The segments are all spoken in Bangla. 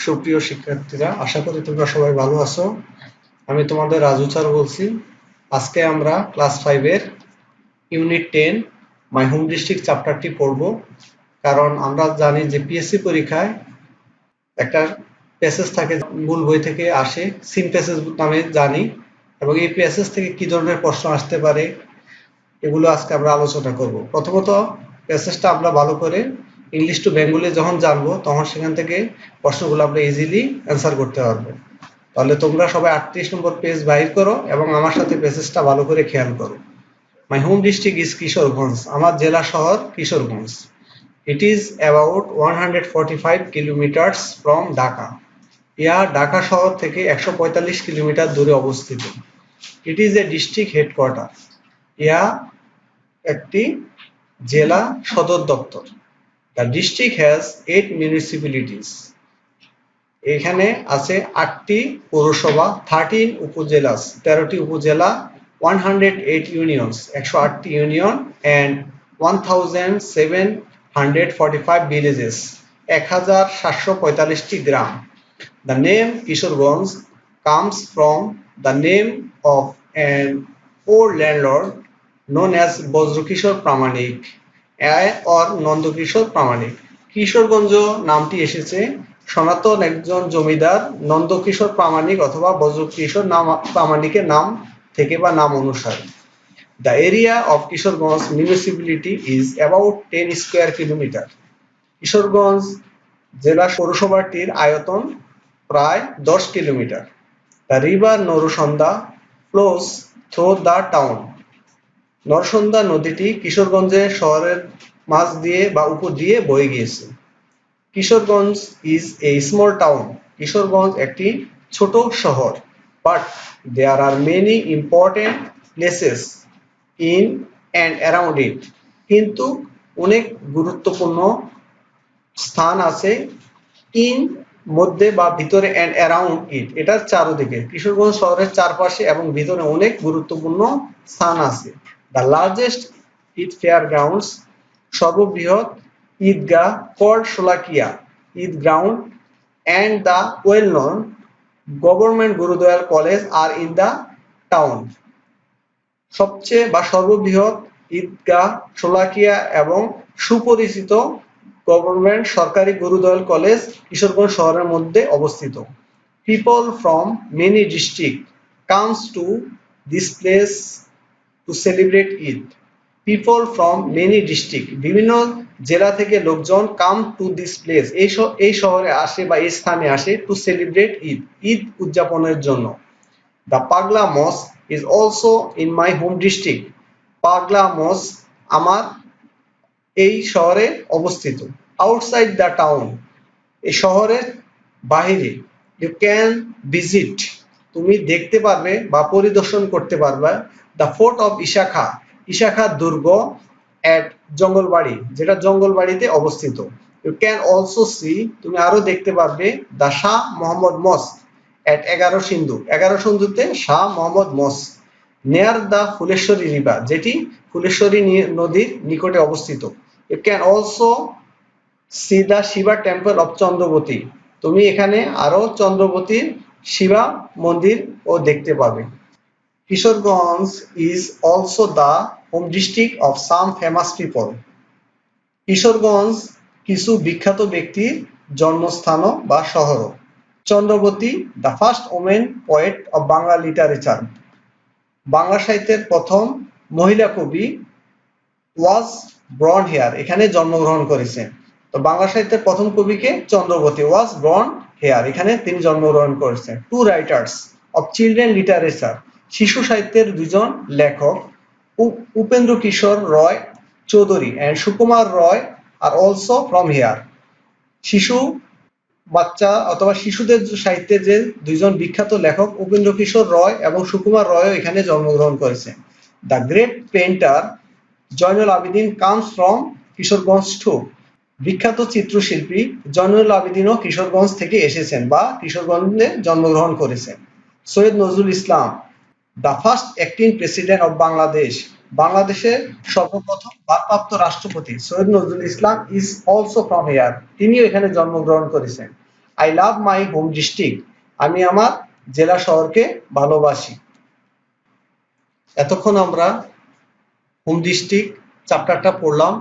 সুপ্রিয় শিক্ষার্থীরা, আশা করি তোমরা সবাই ভালো আছো। আমি তোমাদের রাজু স্যার বলছি। আজকে আমরা ক্লাস 5 এর ইউনিট 10 মাই হোম ডিস্ট্রিক্ট চ্যাপ্টারটি পড়ব। কারণ আমরা জানি যে পিএসসি পরীক্ষায় একটা প্যাসেজ থাকে, মূল বই থেকে আসে, সিন প্যাসেজ নামে জানি, এবং এই প্যাসেজ থেকে কি ধরনের প্রশ্ন আসতে পারে এগুলো আজকে আমরা আলোচনা করব। প্রথমত প্যাসেজটা আমরা ভালো করে ইংলিশ টু বেঙ্গলি যখন জানবো তখন সেখান থেকে প্রশ্নগুলো আমরা ইজিলি অ্যান্সার করতে পারবো। তাহলে তোমরা সবাই 38 নম্বর পেজ বাইর করো এবং আমার সাথে প্যাসেজটা ভালো করে খেয়াল করো। My home district is Kishoreganj. আমার জেলা শহর Kishoreganj. It is about 145 kilometres from Dhaka. ইহা ঢাকা শহর থেকে 145 কিলোমিটার দূরে অবস্থিত। It is a district headquarter. ইহা একটি জেলা সদর দপ্তর। The district has 8 municipalities. এখানে আছে 8টি পৌরসভা, 13 উপজেলা, 13টি উপজেলা, 108 ইউনিয়নস, 108টি ইউনিয়ন, and 1745 villages, 1745টি গ্রাম। The name Kishoreganj comes from the name of an old landlord known as Brajakishore Pramanik or Nandakishore Pramanik. Kishoreganj নামটি এসেছে সনাতন একজন জমিদার নন্দকিশোর প্রামাণিক অথবা বজ্রকিশোর প্রামাণিকের নাম থেকে বা নাম অনুসারে। The area of Kishoreganj municipality is about 10 square kilometer. Kishoreganj জেলা পৌরসভাটির আয়তন প্রায় 10 kilometre. The river নরসন্দা flows through the town. নরসন্দা নদীটি কিশোরগঞ্জের শহরের মাঝ দিয়ে বা উপর দিয়ে বয়ে গিয়েছে। Kishoreganj is a small town. Kishoreganj একটি ছোট শহর। But there are many important places in and around it. কিন্তু অনেক গুরুত্বপূর্ণ স্থান আছে ইন মধ্যে বা ভিতরে, অ্যান্ড অ্যারাউন্ড ইট এটার চারদিকে। কিশোরগঞ্জ শহরের চারপাশে এবং ভিতরে অনেক গুরুত্বপূর্ণ স্থান আছে। The largest Eid fair grounds, সর্ববৃহৎ ঈদগাহ called Sholakia Eid ground, and the well known Government Gurudayal College are in the town. সবচেয়ে বা সর্ববৃহৎ ঈদগাহ শোলাকিয়া এবং সুপরিচিত গভর্নমেন্ট সরকারি গুরুদয়াল কলেজ কিশোরগঞ্জ শহরের মধ্যে অবস্থিত। People from many district comes to this place to celebrate Eid. People from many district, বিভিন্ন জেলা থেকে লোকজন কাম টু দিস প্লেস, এই শহরে আসে বা এই স্থানে আসে, টু সেলিব্রেট ঈদ, ঈদ উদযাপনের জন্য। The Pagla Mosque is also in my home district. Pagla Mosque আমার এই শহরে অবস্থিত। আউটসাইড দ্য টাউন, এই শহরের বাহিরে। ইউ ক্যান ভিজিট, তুমি দেখতে পারবে বা পরিদর্শন করতে পারবে। দ্য ফোর্ট অফ ইশাখা, ইশাখা দুর্গ অ্যাট জঙ্গলবাড়ি, যেটা জঙ্গলবাড়িতে অবস্থিত। ইউ ক্যান অলসো সি, তুমি আরো দেখতে পারবে the Shah Mohammad mosque at 11 Sindhu, 11 সিন্ধুতে Shah Mohammad mosque. Near the Phuleshwari river, যেটি ফুলেশ্বরী নদীর নিকটে অবস্থিত। You can also see the Shiva temple of Chandrabati, তুমি এখানে আরো চন্দ্রবতীর শিবা মন্দির ও দেখতে পাবে। Kishoreganj is also the home district of some famous people. Kishoreganj কিছু বিখ্যাত ব্যক্তির জন্মস্থানও বা শহরও। Chandrabati, the first women poet of Bangla literature, Bangla সাহিত্যের প্রথম মহিলা কবি, ওয়াজ ব্রন হেয়ার, এখানে জন্মগ্রহণ করেছেন। তো বাংলা সাহিত্যের প্রথম কবিকে চন্দ্রবতী, ওয়াজ ব্রন হেয়ার, এখানে তিনি জন্মগ্রহণ করেছেন। Two writers of children literature, শিশু সাহিত্যের দুজন লেখক, Upendra Kishore Roy Chowdhury and Sukumar Roy are also from here. শিশু বাচ্চা অথবা শিশুদের সাহিত্যের যে দুইজন বিখ্যাত লেখক উপেন্দ্র কিশোর রয় এবং সুকুমার রয়ও এখানে জন্মগ্রহণ করেছেন। The great painter Zainul Abedin comes from Kishoreganj too, বিখ্যাত চিত্রশিল্পী জয়নুল আবেদিনও কিশোরগঞ্জ থেকে এসেছেন বা কিশোরগঞ্জে জন্মগ্রহণ করেছেন। Syed Nazrul Islam, the first acting president of Bangladesh, বাংলাদেশের সর্বপ্রথম ভারপ্রাপ্ত রাষ্ট্রপতি Syed Nazrul Islam is also from here, তিনিও এখানে জন্মগ্রহণ করেছেন। I love my home district, আমি আমার জেলা শহরকে ভালোবাসি। এতক্ষণ আমরা হোম ডিস্ট্রিক্ট চ্যাপ্টারটা পড়লাম।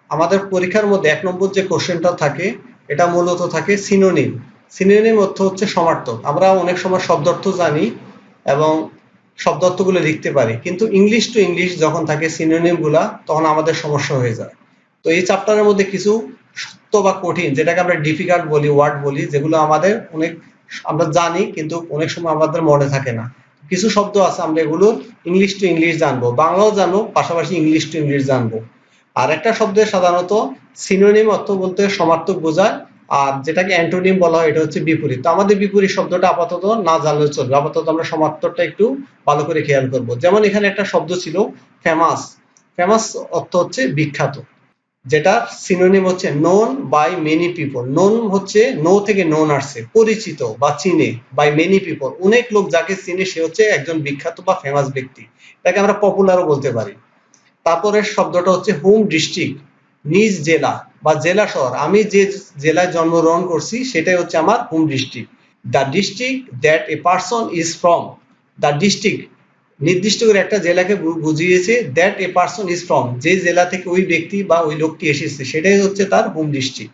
আমাদের পরীক্ষার মধ্যে 1 নম্বর যে কোশ্চেনটা থাকে এটা মূলত থাকে সিনোনিম। সিনোনিম অর্থ হচ্ছে সমার্থক। আমরা অনেক সময় শব্দার্থ জানি এবং শব্দার্থগুলো লিখতে পারি, কিন্তু ইংলিশ টু ইংলিশ যখন থাকে সিনোনিম গুলা তখন আমাদের সমস্যা হয়ে যায়। তো এই চ্যাপ্টারের মধ্যে কিছু শক্ত বা কঠিন, যেটাকে আমরা ডিফিকাল্ট বলি, ওয়ার্ড বলি, যেগুলো আমাদের অনেক আমরা জানি কিন্তু অনেক সময় আমাদের মনে থাকে না। কিছু শব্দ আছে আমরা এগুলো ইংলিশ টু ইংলিশ জানবো, বাংলাও জানবো, পাশাপাশি ইংলিশ টু ইংলিশ জানবো। আর একটা শব্দের সাধারণত সিনোনিম অর্থ বলতে সমার্থক বোঝায়, আর যেটাকে অ্যান্টোনিম বলা হয় এটা হচ্ছে বিপরীত। তো আমাদের বিপরীত শব্দটা আপাতত না জানলেও চলবে, আপাতত আমরা সমার্থকটা একটু ভালো করে খেয়াল করব। যেমন এখানে একটা শব্দ ছিল ফেমাস। ফেমাস অর্থ হচ্ছে বিখ্যাত, যেটা সিনোনিম হচ্ছে known by many people. Known হচ্ছে নো থেকে নোন আসছে, পরিচিত বা চিনে, বাই মেনি পিপল, অনেক লোক যাকে চিনে সে হচ্ছে একজন বিখ্যাত বা ফেমাস ব্যক্তি। এটাকে আমরা পপুলারও বলতে পারি। তারপরে শব্দটা হচ্ছে হোম ডিস্ট্রিক্ট, নিজ জেলা বা জেলা শহর। আমি যে জেলায় জন্মগ্রহণ করছি সেটাই হচ্ছে আমার home district. The district that a person is from, the district নির্দিষ্ট করে একটা জেলাকে বুঝিয়েছে, that a person is from, যে জেলা থেকে ওই ব্যক্তি বা ওই লোকটি এসেছে সেটাই হচ্ছে তার হোম ডিস্ট্রিক্ট।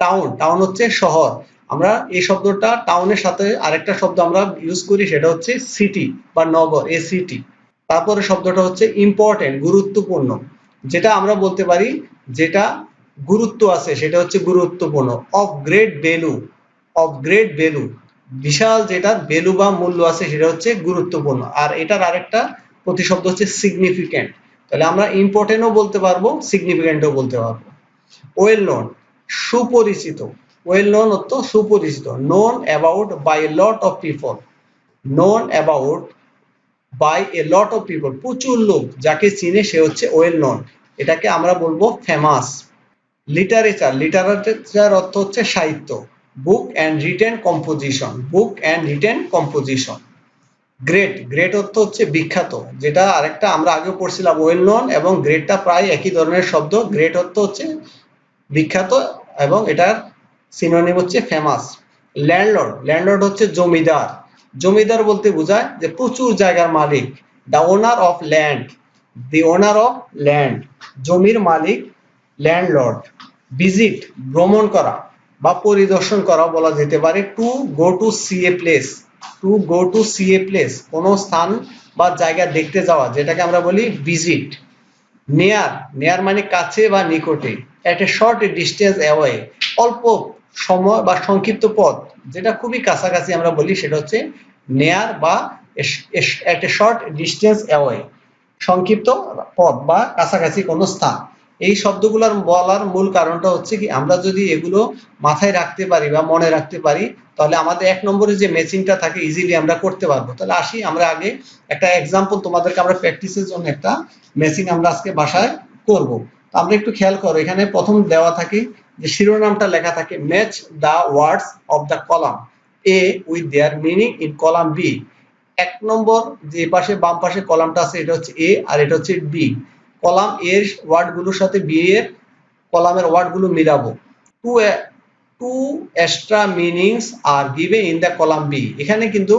টাউন, টাউন হচ্ছে শহর। আমরা এই শব্দটা টাউনের সাথে আরেকটা শব্দ আমরা ইউজ করি, সেটা হচ্ছে সিটি বা নগর, এ সিটি। তারপরে শব্দটা হচ্ছে ইম্পর্টেন্ট, গুরুত্বপূর্ণ, যেটা আমরা বলতে পারি যেটা গুরুত্ব আছে সেটা হচ্ছে গুরুত্বপূর্ণ। Of great value, of great value, বিশাল যেটার ভ্যালু বা মূল্য আছে সেটা হচ্ছে গুরুত্বপূর্ণ। আর এটার আরেকটা প্রতিশব্দ হচ্ছে সিগনিফিক্যান্ট। তাহলে আমরা ইম্পর্টেন্টও বলতে পারবো, সিগনিফিক্যান্টও বলতে পারবো। ওয়েল নোন, সুপরিচিত। ওয়েল নোন অর্থ সুপরিচিত। Known about by a lot of people, known about by a lot of people, প্রচুর লোক যাকে চিনে সে হচ্ছে ওয়েল নোন, এটাকে আমরা বলবো ফেমাস। লিটারেচার, লিটারেচার অর্থ হচ্ছে সাহিত্য। Book and written composition, book and written composition. Great, great অর্থ হচ্ছে বিখ্যাত, যেটা আরেকটা আমরা আগে পড়ছিলাম ওয়েল নোন এবং গ্রেটটা প্রায় একই ধরনের শব্দ। গ্রেট অর্থ হচ্ছে বিখ্যাত এবং এটার সিনোনিম হচ্ছে ফেমাস। ল্যান্ডলর্ড, ল্যান্ডলর্ড হচ্ছে জমিদার। জমিদার বলতে বোঝায় যে প্রচুর জায়গার মালিক। The owner of land, the owner of land, জমির মালিক ল্যান্ডলর্ড। ভিজিট, ভ্রমণ করা বা পরিদর্শন করা বলা যেতে পারে। To go to see a place, to go to see a place, কোনো স্থান বা জায়গা দেখতে যাওয়া, যেটাকে আমরা বলি ভিজিট। নেয়ার, নেয়ার মানে কাছে বা নিকটে। এট এ শর্ট ডিস্টেন্স অ্যাওয়ে, অল্প সময় বা সংক্ষিপ্ত পথ, যেটা খুবই কাছাকাছি আমরা বলি সেটা হচ্ছে নেয়ার বা এট এ শর্ট ডিস্টেন্স অ্যাওয়ে, সংক্ষিপ্ত পথ বা কাছাকাছি কোনো স্থান। এই শব্দগুলোর বলার মূল কারণটা হচ্ছে কি, আমরা যদি এগুলো মাথায় রাখতে পারি বা মনে রাখতে পারি তাহলে আমাদের 1 নম্বরে যে ম্যাচিংটা থাকে ইজিলি আমরা করতে পারবো। তাহলে আসি আমরা আগে একটা এক্সাম্পল তোমাদেরকে আমরা প্র্যাকটিসের জন্য একটা ম্যাচিং আমরা আজকে বাসায় করব। তো আমরা একটু খেয়াল করো, এখানে প্রথম দেওয়া থাকে যে শিরোনামটা লেখা থাকে match the words of the column A with their meaning in column B. 1 number যে পাশে বাম পাশে কলামটা আছে এটা হচ্ছে এ আর এটা হচ্ছে বি। কলাম এর ওয়ার্ডগুলোর সাথে বি এর কলামের ওয়ার্ডগুলো মিলাবো। To to extra meanings are given in the column B. এখানে কিন্তু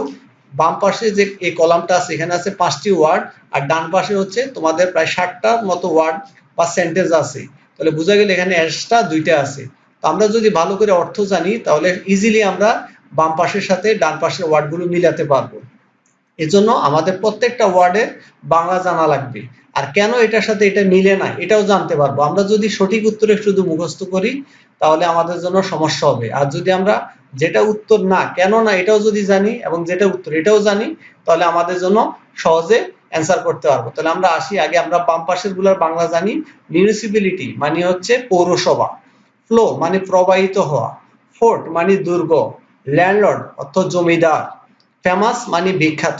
বাম পাশে যে এই কলামটা আছে এখানে আছে 5টি ওয়ার্ড, আর ডান পাশে হচ্ছে তোমাদের প্রায় 60টার মতো ওয়ার্ড বা সেন্টেন্স আছে। তাহলে বোঝা গেল এখানে এক্সট্রা 2টা আছে। তো আমরা যদি ভালো করে অর্থ জানি তাহলে ইজিলি আমরা বাম পাশের সাথে ডান পাশের ওয়ার্ডগুলো মিলাতে পারবো। এজন্য আমাদের প্রত্যেকটা ওয়ার্ডের বাংলা জানা লাগবে। আর কেন এটার সাথে এটা মিলে না এটাও জানতে পারবো। আমরা যদি সঠিক উত্তরে শুধু মুখস্থ করি তাহলে আমাদের জন্য সমস্যা হবে। আর যদি আমরা যেটা উত্তর না কেন না এটাও যদি জানি এবং যেটা উত্তর এটাও জানি তাহলে আমাদের জন্য সহজে অ্যান্সার করতে পারবো। তাহলে আমরা আসি আগে আমরা বাম পাশের গুলার বাংলা জানি। মিউনিসিপ্যালিটি মানে হচ্ছে পৌরসভা। ফ্লো মানে প্রবাহিত হওয়া। ফোর্ট মানে দুর্গ। ল্যান্ডলর্ড অর্থ জমিদার। ফেমাস মানে বিখ্যাত।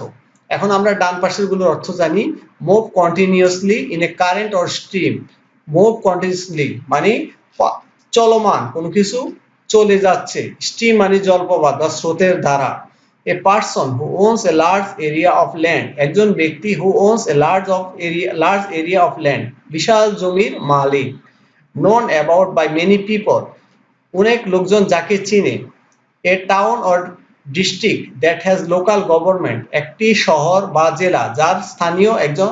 এখন আমরা ডান পাশের গুলোর অর্থ জানি। Move continuously in a current or stream. Move continuously মানে চলমান কোনো কিছু চলে যাচ্ছে। স্ট্রিম মানে জলপ্রপাত বা স্রোতের ধারা। A person who owns a large area of land, একজন ব্যক্তি who owns a large area of land, বিশাল জমির মালিক। Known about by many people, অনেক লোকজন যাকে চিনে। A town or district that has local government, একটি শহর বা জেলা যার স্থানীয় একজন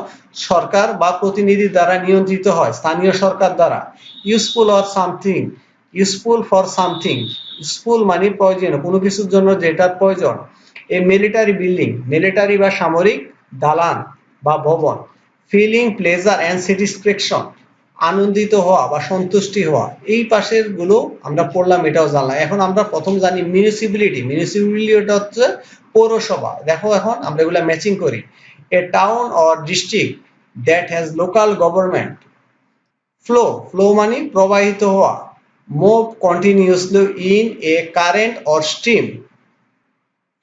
সরকার বা প্রতিনিধি দ্বারা নিয়ন্ত্রিত হয়, স্থানীয় সরকার দ্বারা। Useful or something, useful for something, useful মানে প্রয়োজনীয়, কোনো কিছুর জন্য যেটার প্রয়োজন। এ মিলিটারি বিল্ডিং, মিলিটারি বা সামরিক দালান বা ভবন। ফিলিং প্লেজার অ্যান্ড স্যাটিসফ্যাকশন, আনন্দিত হওয়া বা সন্তুষ্টি হওয়া। এই পাশের গুলো আমরা পড়লাম, এটাও জানলাম। এখন আমরা প্রথম জানি মিউনিসিপ্যালিটি। মিউনিসিপ্যালিটি হচ্ছে পৌরসভা। দেখো এখন আমরা এগুলা ম্যাচিং করি। A town or district that has local government. Flow, flow মানে প্রবাহিত হওয়া। Move continuously in a current or stream.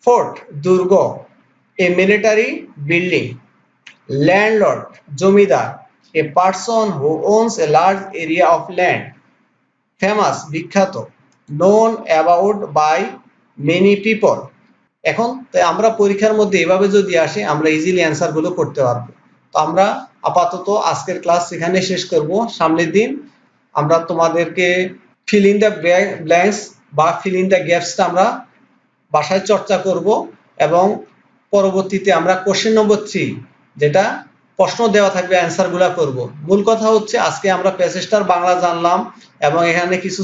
Fort, দুর্গ। A military building. ল্যান্ডলর্ড, জমিদার। A person who owns a large area of land. Famous, বিখ্যাত। Known about by many people. এখন আমরা পরীক্ষার মধ্যে এভাবে যদি আসে আমরা ইজিলি অ্যান্সার গুলো করতে পারবো। তো আমরা আপাতত আজকের ক্লাস এখানে শেষ করব। সামনের দিন আমরা তোমাদেরকে ফিল ইন দ্য ব্ল্যাঙ্কস বা ফিল ইন দ্য গ্যাপসটা আমরা বাসায় চর্চা করব, এবং পরবর্তীতে আমরা কোশ্চেন নম্বর 3 যেটা প্রশ্ন দেওয়া থাকবে অ্যান্সার গুলা করব। মূল কথা হচ্ছে আজকে আমরা প্যাসেজটার বাংলা জানলাম এবং এখানে কিছু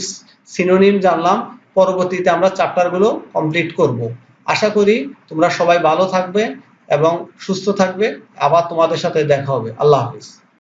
সিনোনিম জানলাম। পরবর্তীতে আমরা চ্যাপ্টার গুলো কমপ্লিট করব। আশা করি তোমরা সবাই ভালো থাকবে এবং সুস্থ থাকবে। আবার তোমাদের সাথে দেখা হবে। আল্লাহ হাফিজ।